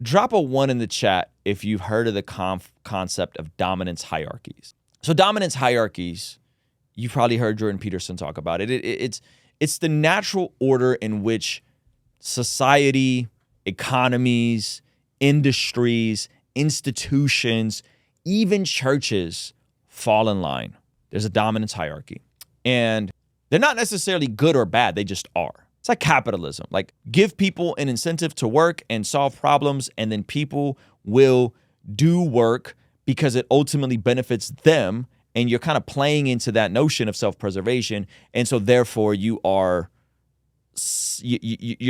Drop a 1 in the chat if you've heard of the concept of dominance hierarchies. So dominance hierarchies, you've probably heard Jordan Peterson talk about it. It's the natural order in which society, economies, industries, institutions, even churches fall in line. There's a dominance hierarchy. And they're not necessarily good or bad, they just are. It's like capitalism. Like, give people an incentive to work and solve problems, and then people will do work because it ultimately benefits them, and you're kind of playing into that notion of self-preservation, and so therefore you're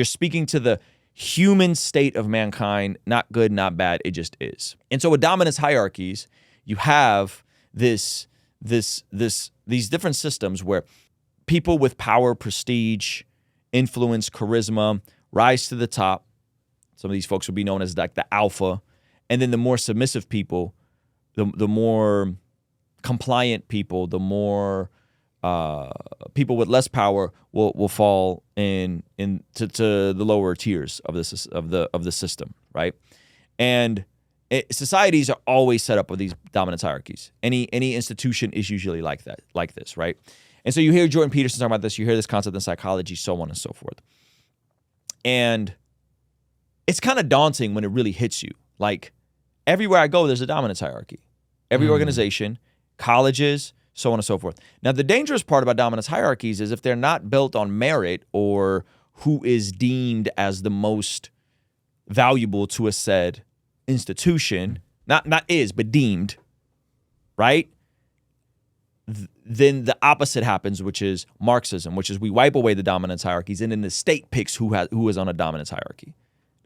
speaking to the human state of mankind, not good, not bad, it just is. And so with dominance hierarchies, you have these different systems where people with power, prestige, influence, charisma rise to the top. Some of these folks would be known as like the alpha. And then the more submissive people, the more compliant people, the more people with less power will fall into the lower tiers of the system, right? And societies are always set up with these dominance hierarchies. Any institution is usually like this, right? And so you hear Jordan Peterson talking about this, you hear this concept in psychology, so on and so forth. And it's kind of daunting when it really hits you. Like, everywhere I go, there's a dominance hierarchy. Every organization, colleges, so on and so forth. Now, the dangerous part about dominance hierarchies is if they're not built on merit or who is deemed as the most valuable to a said institution, not is, but deemed, right? Then the opposite happens, which is Marxism, which is we wipe away the dominance hierarchies, and then the state picks who is on a dominance hierarchy.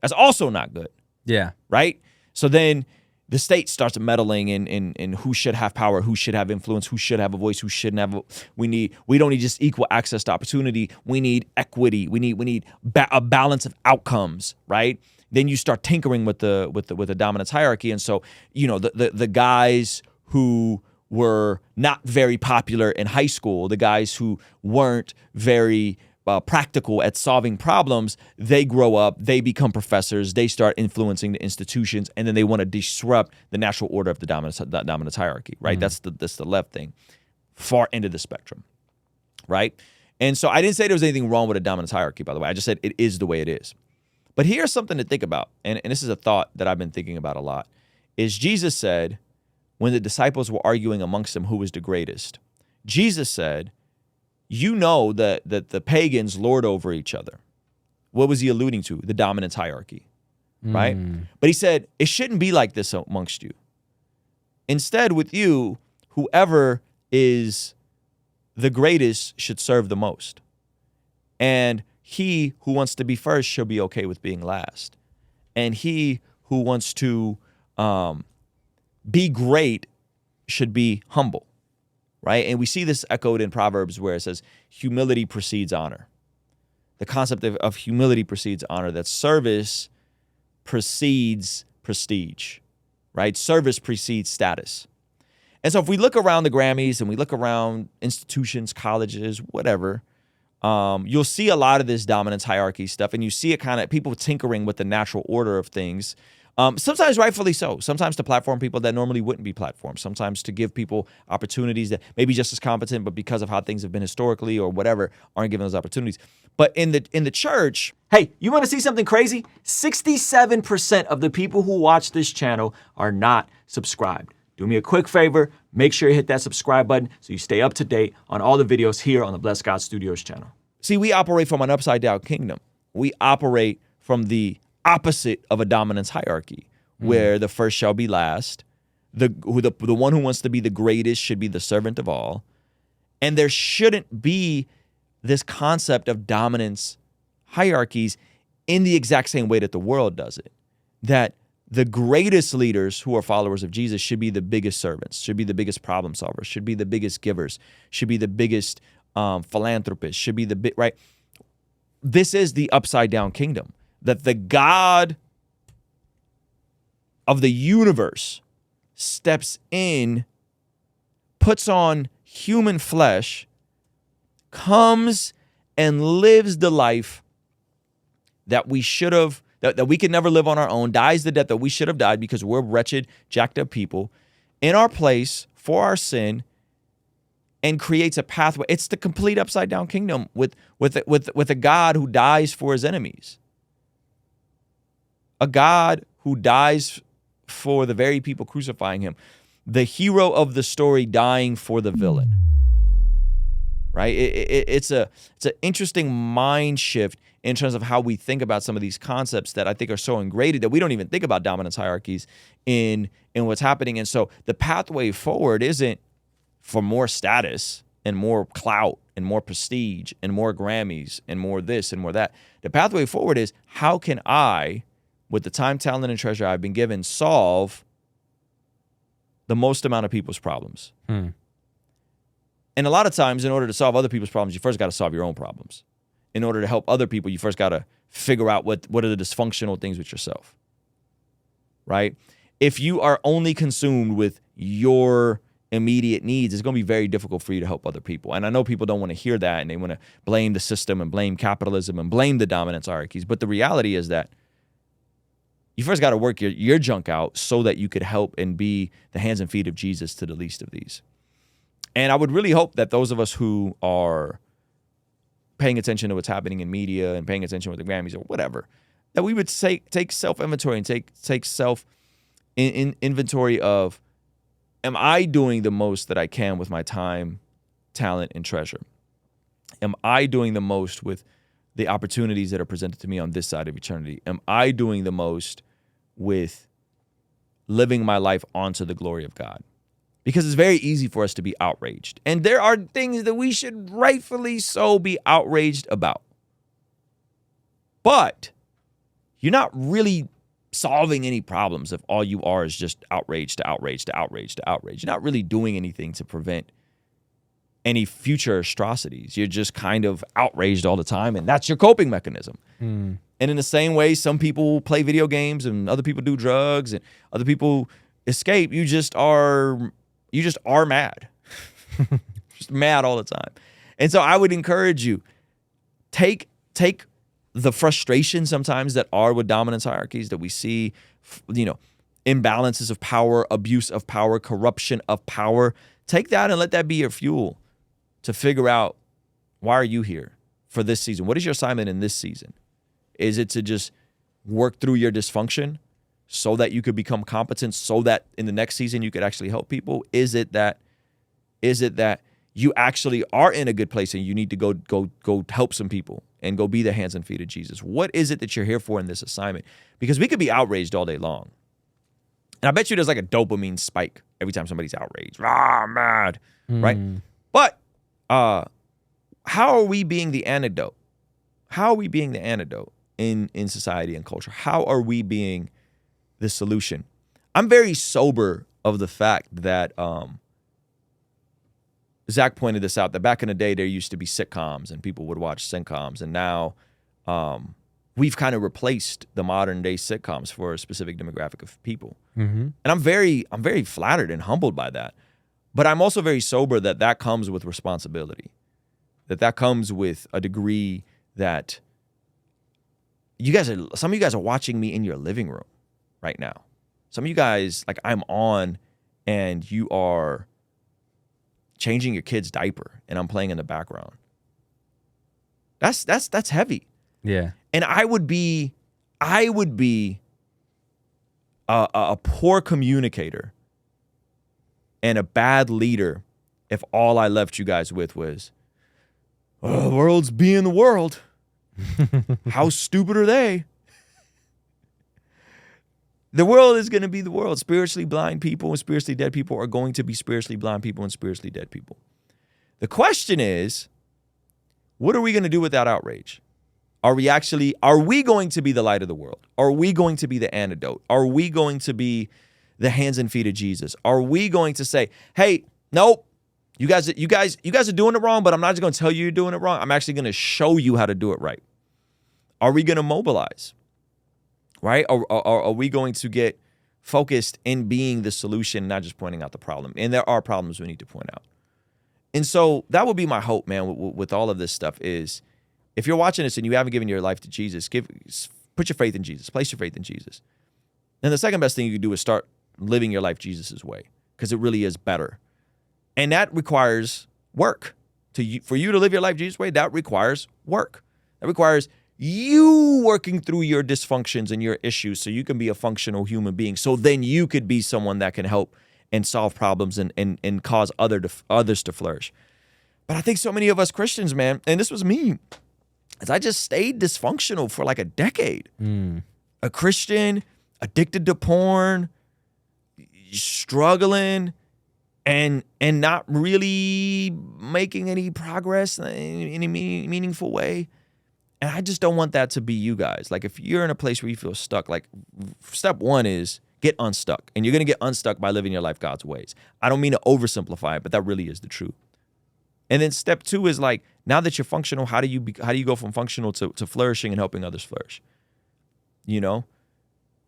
That's also not good. Yeah. Right? So then the state starts meddling in who should have power, who should have influence, who should have a voice, who shouldn't have. We don't need just equal access to opportunity. We need equity. We need a balance of outcomes, right? Then you start tinkering with the dominance hierarchy, and so the guys who were not very popular in high school, the guys who weren't very practical at solving problems, they grow up, they become professors, they start influencing the institutions, and then they want to disrupt the natural order of the dominance hierarchy, right? Mm-hmm. That's the left thing, far end of the spectrum, right? And so I didn't say there was anything wrong with a dominance hierarchy, by the way. I just said it is the way it is. But here's something to think about, and this is a thought that I've been thinking about a lot, is Jesus said, when the disciples were arguing amongst them who was the greatest, Jesus said, you know that the pagans lord over each other. What was he alluding to? The dominance hierarchy, right? But he said, it shouldn't be like this amongst you. Instead, with you, whoever is the greatest should serve the most. And he who wants to be first should be okay with being last. And he who wants to be great should be humble, right? And we see this echoed in Proverbs where it says, humility precedes honor. The concept of humility precedes honor, that service precedes prestige, right? Service precedes status. And so if we look around the Grammys and we look around institutions, colleges, whatever, you'll see a lot of this dominance hierarchy stuff, and you see it kind of people tinkering with the natural order of things. Sometimes rightfully so. Sometimes to platform people that normally wouldn't be platformed. Sometimes to give people opportunities that maybe just as competent, but because of how things have been historically or whatever, aren't given those opportunities. But in the church, hey, you want to see something crazy? 67% of the people who watch this channel are not subscribed. Do me a quick favor, make sure you hit that subscribe button so you stay up to date on all the videos here on the Blessed God Studios channel. See, we operate from an upside down kingdom. We operate from the opposite of a dominance hierarchy, where the first shall be last. The one who wants to be the greatest should be the servant of all. And there shouldn't be this concept of dominance hierarchies in the exact same way that the world does it. That the greatest leaders who are followers of Jesus should be the biggest servants, should be the biggest problem solvers, should be the biggest givers, should be the biggest philanthropists, should be the big, right? This is the upside down kingdom, that the God of the universe steps in, puts on human flesh, comes and lives the life that we should have that we could never live on our own, dies the death that we should have died because we're wretched, jacked up people, in our place for our sin, and creates a pathway. It's the complete upside down kingdom with a God who dies for his enemies. A God who dies for the very people crucifying him. The hero of the story dying for the villain. Right? It's an interesting mind shift in terms of how we think about some of these concepts that I think are so ingrained that we don't even think about dominance hierarchies in what's happening. And so the pathway forward isn't for more status and more clout and more prestige and more Grammys and more this and more that. The pathway forward is, how can I, with the time, talent, and treasure I've been given, solve the most amount of people's problems? And a lot of times, in order to solve other people's problems, you first got to solve your own problems. In order to help other people, you first got to figure out what are the dysfunctional things with yourself, right? If you are only consumed with your immediate needs, it's going to be very difficult for you to help other people. And I know people don't want to hear that, and they want to blame the system and blame capitalism and blame the dominance hierarchies. But the reality is that you first got to work your junk out so that you could help and be the hands and feet of Jesus to the least of these. And I would really hope that those of us who are paying attention to what's happening in media and paying attention with the Grammys or whatever, that we would take self-inventory and take self-inventory of, am I doing the most that I can with my time, talent, and treasure? Am I doing the most with the opportunities that are presented to me on this side of eternity? Am I doing the most with living my life onto the glory of God? Because it's very easy for us to be outraged. And there are things that we should rightfully so be outraged about. But you're not really solving any problems if all you are is just outrage to outrage to outrage to outrage. You're not really doing anything to prevent any future atrocities. You're just kind of outraged all the time, and that's your coping mechanism. And in the same way, some people play video games and other people do drugs and other people escape. You just are mad. Just mad all the time. And so I would encourage you, take the frustration sometimes that are with dominance hierarchies that we see, imbalances of power, abuse of power, corruption of power. Take that and let that be your fuel to figure out, why are you here for this season? What is your assignment in this season? Is it to just work through your dysfunction so that you could become competent, so that in the next season you could actually help people? Is it that you actually are in a good place and you need to go help some people and go be the hands and feet of Jesus? What is it that you're here for in this assignment? Because we could be outraged all day long. And I bet you there's like a dopamine spike every time somebody's outraged. Mad, right? But how are we being the antidote? How are we being the antidote in society and culture? How are we being the solution? I'm very sober of the fact that Zach pointed this out, that back in the day there used to be sitcoms and people would watch sitcoms, and now we've kind of replaced the modern day sitcoms for a specific demographic of people. And I'm very flattered and humbled by that. But I'm also very sober that comes with responsibility, that comes with a degree that some of you guys are watching me in your living room right now. Some of you guys, like, I'm on and you are changing your kid's diaper and I'm playing in the background. That's heavy. Yeah. And I would be a poor communicator and a bad leader if all I left you guys with was, the world's being the world. How stupid are they? The world is going to be the world. Spiritually blind people and spiritually dead people are going to be spiritually blind people and spiritually dead people. The question is, what are we going to do with that outrage? Are we going to be the light of the world? Are we going to be the antidote? Are we going to be the hands and feet of Jesus? Are we going to say, hey, nope, you guys are doing it wrong, but I'm not just going to tell you you're doing it wrong. I'm actually going to show you how to do it right. Are we going to mobilize? Right? Are we going to get focused in being the solution, not just pointing out the problem? And there are problems we need to point out. And so that would be my hope, man, with all of this stuff is, if you're watching this and you haven't given your life to Jesus, Put your faith in Jesus. Place your faith in Jesus. And the second best thing you can do is start living your life Jesus's way, because it really is better. And that requires work. For you to live your life Jesus' way, that requires work. That requires you working through your dysfunctions and your issues so you can be a functional human being. So then you could be someone that can help and solve problems and cause others to flourish. But I think so many of us Christians, man, and this was me, is I just stayed dysfunctional for like a decade. A Christian, addicted to porn, struggling, and not really making any progress in any meaningful way. And I just don't want that to be you guys. Like, if you're in a place where you feel stuck, like, step one is get unstuck. And you're going to get unstuck by living your life God's ways. I don't mean to oversimplify it, but that really is the truth. And then step two is, like, now that you're functional, how do you go from functional to flourishing and helping others flourish? You know?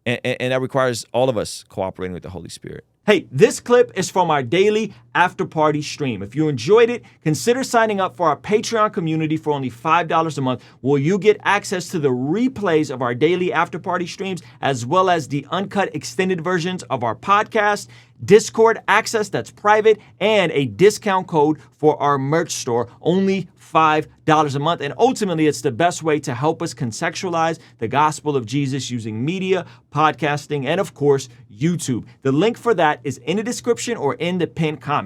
And that requires all of us cooperating with the Holy Spirit. Hey, this clip is from our daily after party stream. If you enjoyed it, consider signing up for our Patreon community for only $5 a month, where you get access to the replays of our daily after party streams, as well as the uncut extended versions of our podcast, Discord access that's private, and a discount code for our merch store, only $5 a month. And ultimately, it's the best way to help us contextualize the gospel of Jesus using media, podcasting, and of course, YouTube. The link for that is in the description or in the pinned comment.